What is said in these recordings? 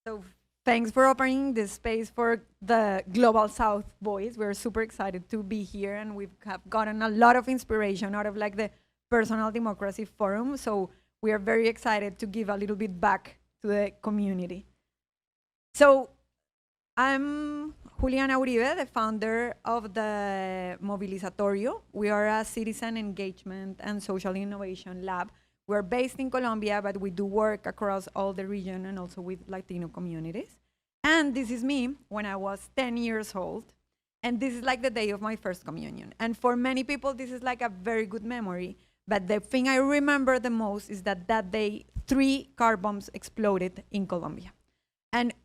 So thanks for opening this space for the Global South Voice. We're super excited to be here, and we have gotten a lot of inspiration out of like the Personal Democracy Forum. So we are very excited to give a little bit back to the community. So I'm Juliana Uribe, the founder of the Movilizatorio. We are a citizen engagement and social innovation lab. We're based in Colombia, but we do work across all the region and also with Latino communities. And this is me when I was 10 years old. And this is like the day of my first communion. And for many people, this is like a very good memory. But the thing I remember the most is that that day, 3 car bombs exploded in Colombia. And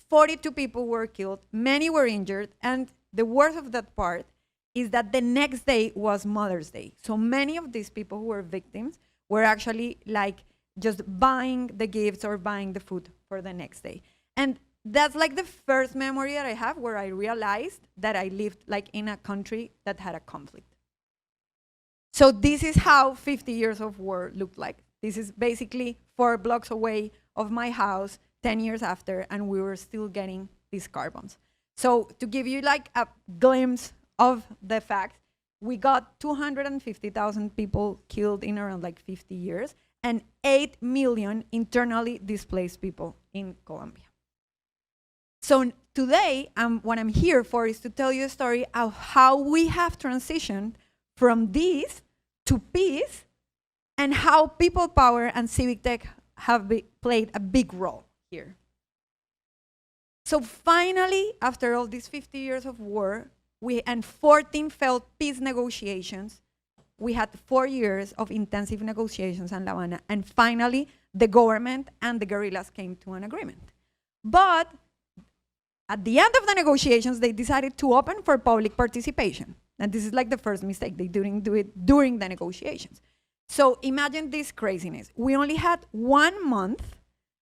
42 people were killed, many were injured, and the worst of that part is that the next day was Mother's Day. So many of these people who were victims were actually like just buying the gifts or buying the food for the next day. And that's like the first memory that I have where I realized that I lived like in a country that had a conflict. So this is how 50 years of war looked like. This is basically 4 blocks away of my house, 10 years after, and we were still getting these car bombs. So to give you like a glimpse of the fact, we got 250,000 people killed in around like 50 years and 8 million internally displaced people in Colombia. So today, what I'm here for is to tell you a story of how we have transitioned from this to peace and how people power and civic tech have played a big role here. So finally, after all these 50 years of war, and 14 failed peace negotiations, we had 4 years of intensive negotiations in La Habana, and finally, the government and the guerrillas came to an agreement. But at the end of the negotiations, they decided to open for public participation. And this is like the first mistake. They didn't do it during the negotiations. So imagine this craziness. We only had 1 month.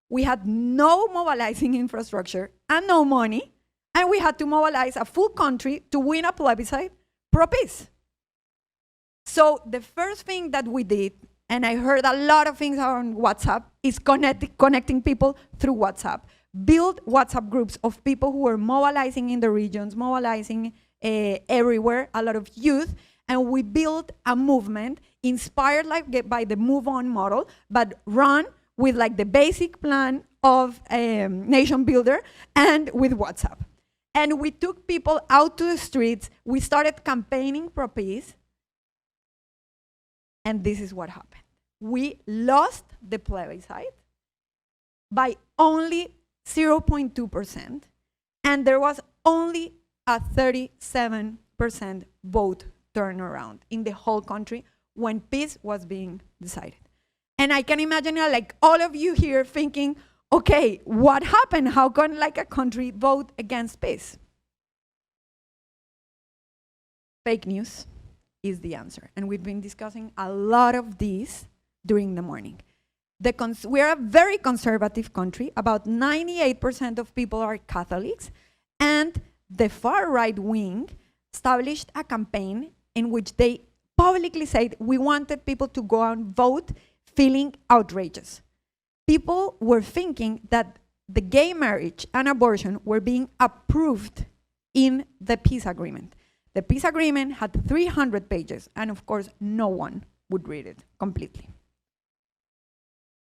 We had no mobilizing infrastructure and no money, and we had to mobilize a full country to win a plebiscite pro-peace. So the first thing that we did, and I heard a lot of things on WhatsApp, is connecting people through WhatsApp. Build WhatsApp groups of people who were mobilizing in the regions, mobilizing everywhere, a lot of youth, and we built a movement inspired like by the Move On model, but run with like the basic plan of nation builder and with WhatsApp. And we took people out to the streets. We started campaigning pro-peace. And this is what happened. We lost the plebiscite by only 0.2%. And there was only a 37% vote turnaround in the whole country when peace was being decided. And I can imagine like all of you here thinking, okay, what happened? How can like a country vote against peace? Fake news is the answer. And we've been discussing a lot of this during the morning. We're a very conservative country. About 98% of people are Catholics. And the far right wing established a campaign in which they publicly said we wanted people to go out and vote feeling outrageous. People were thinking that the gay marriage and abortion were being approved in the peace agreement. The peace agreement had 300 pages, and of course, no one would read it completely.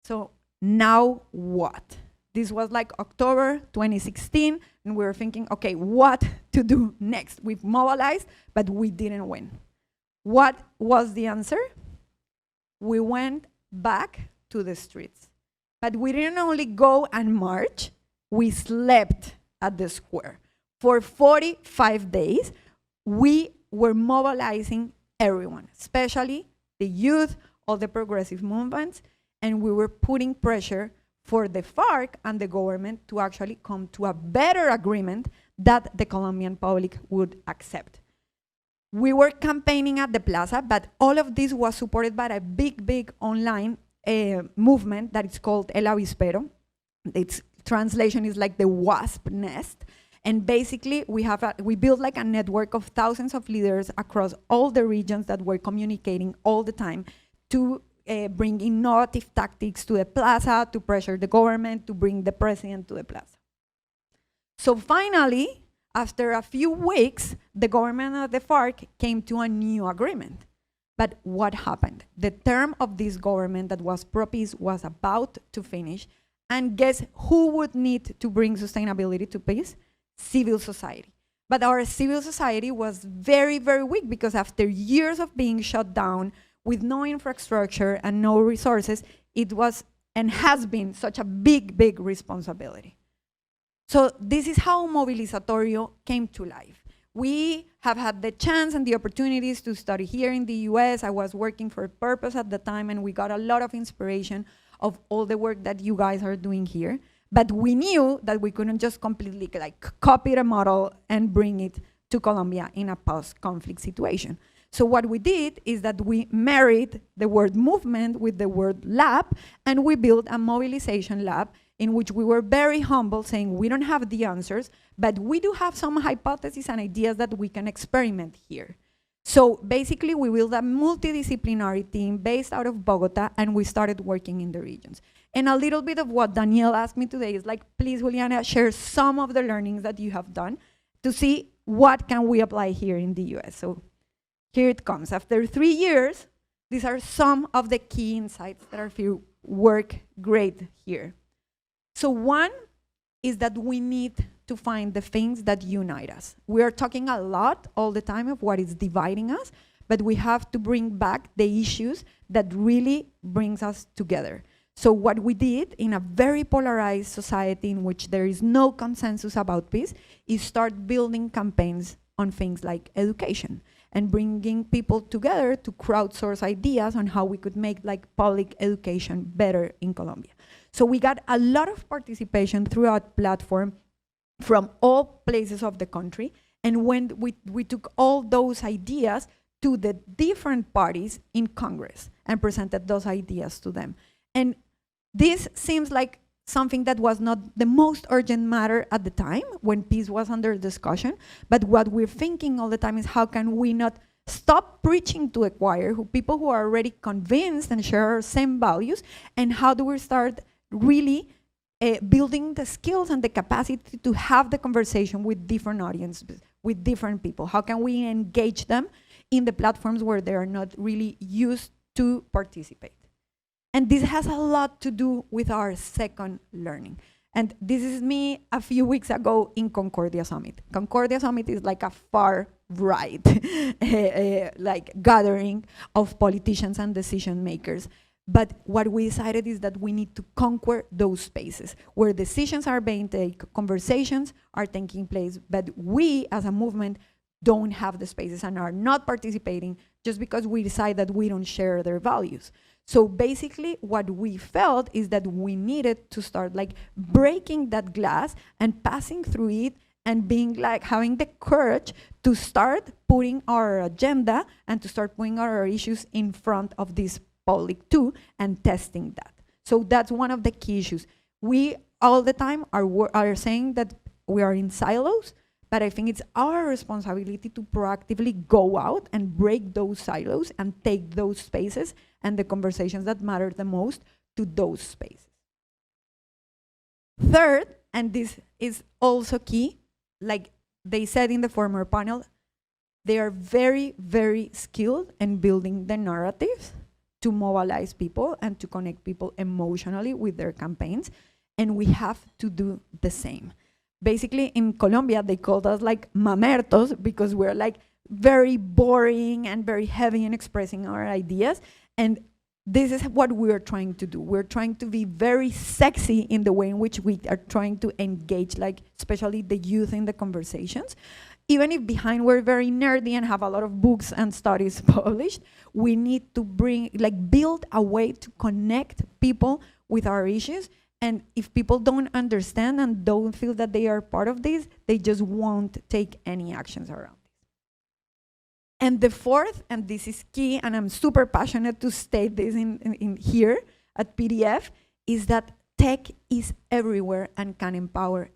So now what? This was like October 2016, and we were thinking, okay, what to do next? We've mobilized, but we didn't win. What was the answer? We went back to the streets. But we didn't only go and march, we slept at the square. For 45 days, we were mobilizing everyone, especially the youth, all the progressive movements, and we were putting pressure for the FARC and the government to actually come to a better agreement that the Colombian public would accept. We were campaigning at the plaza, but all of this was supported by a big online movement that is called El Avispero. Its translation is like the wasp nest. And basically, we built like a network of thousands of leaders across all the regions that were communicating all the time to bring innovative tactics to the plaza, to pressure the government, to bring the president to the plaza. So finally, after a few weeks, the government of the FARC came to a new agreement. But what happened? The term of this government that was pro-peace was about to finish, and guess who would need to bring sustainability to peace? Civil society. But our civil society was very, very weak, because after years of being shut down with no infrastructure and no resources, it was and has been such a big, big responsibility. So this is how Movilizatorio came to life. We have had the chance and the opportunities to study here in the US. I was working for a purpose at the time, and we got a lot of inspiration of all the work that you guys are doing here. But we knew that we couldn't just completely copy the model and bring it to Colombia in a post-conflict situation. So what we did is that we married the word movement with the word lab, and we built a mobilization lab in which we were very humble, saying we don't have the answers, but we do have some hypotheses and ideas that we can experiment here. So basically, we built a multidisciplinary team based out of Bogota, and we started working in the regions. And a little bit of what Danielle asked me today is please, Juliana, share some of the learnings that you have done to see what can we apply here in the US. So here it comes. After 3 years, these are some of the key insights that I feel work great here. So one is that we need to find the things that unite us. We are talking a lot all the time of what is dividing us, but we have to bring back the issues that really brings us together. So what we did in a very polarized society in which there is no consensus about peace is start building campaigns on things like education and bringing people together to crowdsource ideas on how we could make public education better in Colombia. So we got a lot of participation throughout platform from all places of the country. And when we took all those ideas to the different parties in Congress and presented those ideas to them. And this seems like something that was not the most urgent matter at the time when peace was under discussion, but what we're thinking all the time is how can we not stop preaching to a choir, people who are already convinced and share our same values, and how do we start really building the skills and the capacity to have the conversation with different audiences, with different people? How can we engage them in the platforms where they are not really used to participate? And this has a lot to do with our second learning. And this is me a few weeks ago in Concordia Summit. Concordia Summit is like a far right gathering of politicians and decision makers. But what we decided is that we need to conquer those spaces where decisions are being taken, conversations are taking place, but we as a movement don't have the spaces and are not participating just because we decide that we don't share their values. So basically what we felt is that we needed to start breaking that glass and passing through it and being having the courage to start putting our agenda and to start putting our issues in front of this public too and testing that. So that's one of the key issues. We all the time are saying that we are in silos, but I think it's our responsibility to proactively go out and break those silos and take those spaces and the conversations that matter the most to those spaces. Third, and this is also key, like they said in the former panel, they are very, very skilled in building the narratives to mobilize people and to connect people emotionally with their campaigns, and we have to do the same. Basically, in Colombia, they called us mamertos because we're very boring and very heavy in expressing our ideas, and this is what we're trying to do. We're trying to be very sexy in the way in which we are trying to engage, especially the youth in the conversations. Even if behind we're very nerdy and have a lot of books and studies published, we need to build a way to connect people with our issues. And if people don't understand and don't feel that they are part of this, they just won't take any actions around it. And the fourth, and this is key, and I'm super passionate to state this in here at PDF, is that tech is everywhere and can empower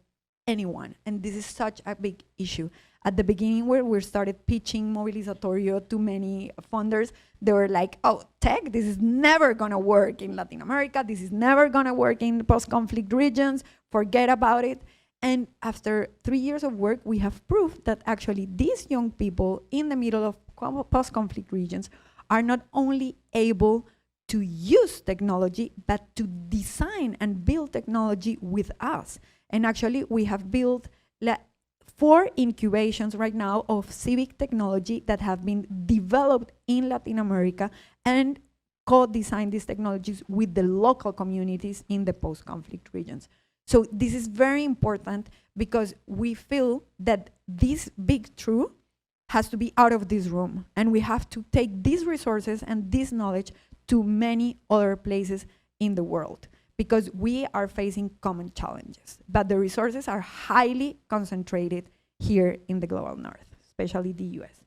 anyone. And this is such a big issue. At the beginning, where we started pitching Movilizatorio to many funders, they were like, oh, tech, this is never going to work in Latin America. This is never going to work in post-conflict regions. Forget about it. And after 3 years of work, we have proved that actually these young people in the middle of post-conflict regions are not only able to use technology, but to design and build technology with us. And actually, we have built 4 incubations right now of civic technology that have been developed in Latin America and co-designed these technologies with the local communities in the post-conflict regions. So this is very important because we feel that this big truth has to be out of this room, and we have to take these resources and this knowledge to many other places in the world, because we are facing common challenges, but the resources are highly concentrated here in the global north, especially the US.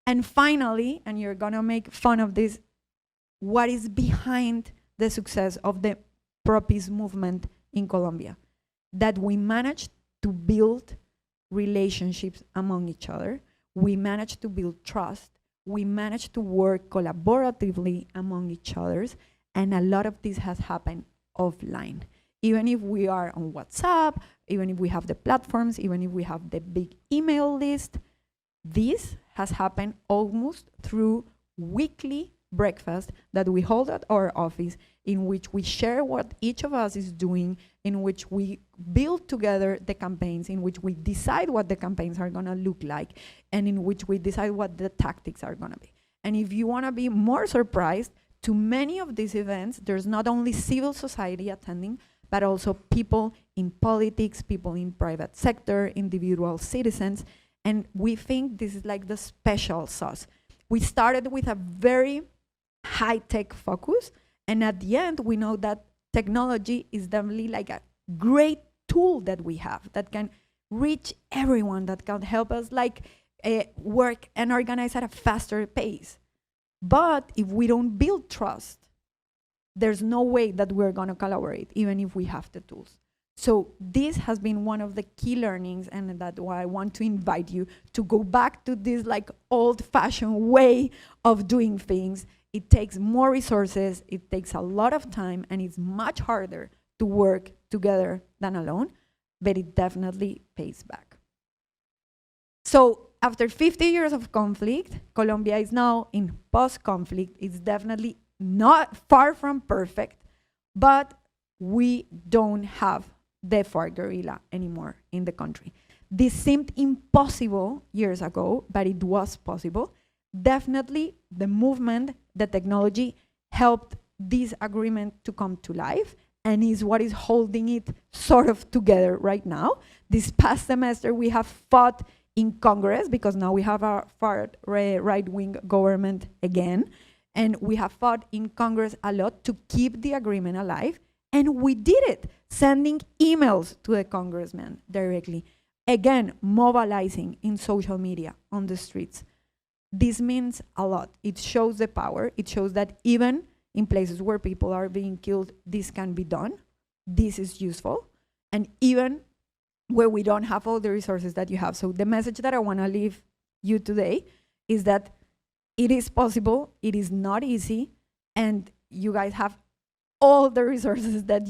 And finally, and you're gonna make fun of this, what is behind the success of the pro-peace movement in Colombia? That we managed to build relationships among each other, we managed to build trust, we managed to work collaboratively among each other, and a lot of this has happened offline. Even if we are on WhatsApp, even if we have the platforms, even if we have the big email list, this has happened almost through weekly breakfast that we hold at our office, in which we share what each of us is doing, in which we build together the campaigns, in which we decide what the campaigns are gonna look like, and in which we decide what the tactics are gonna be. And if you wanna be more surprised, to many of these events, there's not only civil society attending, but also people in politics, people in private sector, individual citizens, and we think this is like the special sauce. We started with a very high-tech focus, and at the end, we know that technology is definitely like a great tool that we have that can reach everyone, that can help us like work and organize at a faster pace. But if we don't build trust, there's no way that we're gonna collaborate, even if we have the tools. So this has been one of the key learnings, and that's why I want to invite you to go back to this like old-fashioned way of doing things. It takes more resources, it takes a lot of time, and it's much harder to work together than alone, but it definitely pays back. So after 50 years of conflict, Colombia is now in post-conflict. It's definitely not far from perfect, but we don't have the FARC guerrilla anymore in the country. This seemed impossible years ago, but it was possible. Definitely the movement, the technology helped this agreement to come to life, and is what is holding it sort of together right now. This past semester, we have fought in Congress, because now we have a far right-wing government again, and we have fought in Congress a lot to keep the agreement alive, and we did it, sending emails to the congressman directly. Again, mobilizing in social media, on the streets. This means a lot. It shows the power. It shows that even in places where people are being killed, this can be done. This is useful. And even where we don't have all the resources that you have. So the message that I want to leave you today is that it is possible, it is not easy, and you guys have all the resources that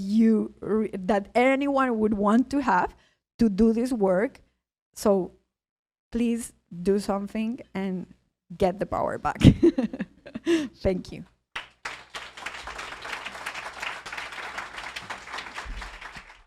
that anyone would want to have to do this work. So please do something and get the power back. Thank you.